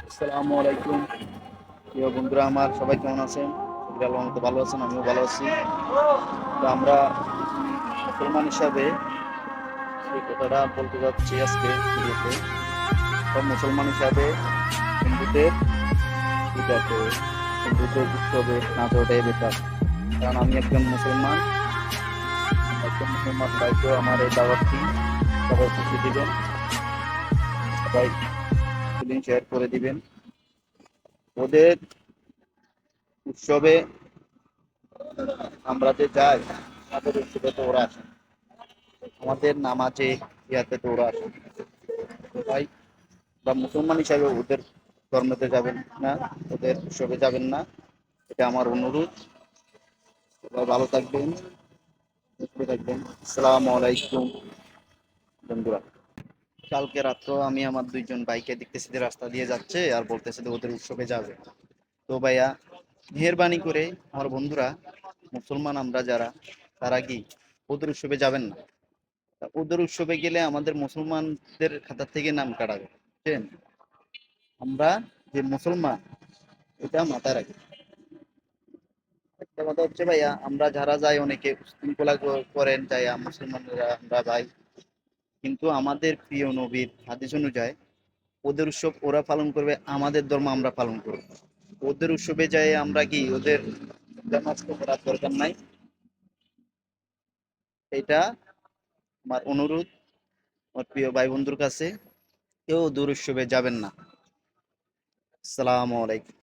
আসসালামু আলাইকুম। প্রিয় বন্ধুরা আমার, সবাই কেমন আছেন? সবাই আল্লাহর মতো ভালো আছেন, আমিও ভালো আছি। তো আমরা মুসলমান হিসাবে যে কথাটা বলতে যাচ্ছি আজকে ভিডিওতে, তো মুসলমান হিসাবে হিন্দুদের পূজা তো হিন্দুদের উৎসবে না যাওয়াটাই বেটার। কারণ আমি একজন মুসলমান দায়িত্ব আমার এই দাওয়াতটি সবাই খুশি দিবেন, সবাই ফিলিং শেয়ার করে দিবেন। ওদের উৎসবে আমরা যে যাই, আমাদের উৎসবে তো ওরা আসে, আমাদের নামাজে ইয়াতে তো ওরা আসে। তো ভাই, বা মুসলমান হিসাবে ওদের ধর্মতে যাবেন না, ওদের উৎসবে যাবেন না, এটা আমার অনুরোধ। সবাই ভালো থাকবেন, সুস্থ থাকবেন। আসসালামু আলাইকুম বন্ধুরা। কালকে রাত্র আমি আমার দুইজন ভাইকে দেখতেছি যে রাস্তা দিয়ে যাচ্ছে আর বলতেছে যে ওদের উৎসবে যাবে। তো ভাইয়া, মেহেরবানি করে আমার বন্ধুরা, মুসলমান আমরা যারা, তারা কি ওদের উৎসবে যাবেন না। তা ওদের উৎসবে গেলে আমাদের মুসলমানদের খাতা থেকে নাম কাটাবে, বুঝছেন? আমরা যে মুসলমান, এটা মাথায় রাখি। একটা কথা হচ্ছে ভাইয়া, আমরা যারা যাই অনেকে শৃঙ্খলা করেন যাই মুসলমানরা আমরা ভাই, কিন্তু আমাদের প্রিয় নবীর হাদিস অনুযায়ী ওদের উৎসব ওরা পালন করবে, আমাদের ধর্ম আমরা পালন করব। ওদের উৎসবে যাই আমরা কি ওদের জামাত করার দরকার নাই। এটা আমার অনুরোধ আমার প্রিয় ভাই বন্ধুর কাছে, কেউ ওদের উৎসবে যাবেন না। আসসালামু আলাইকুম।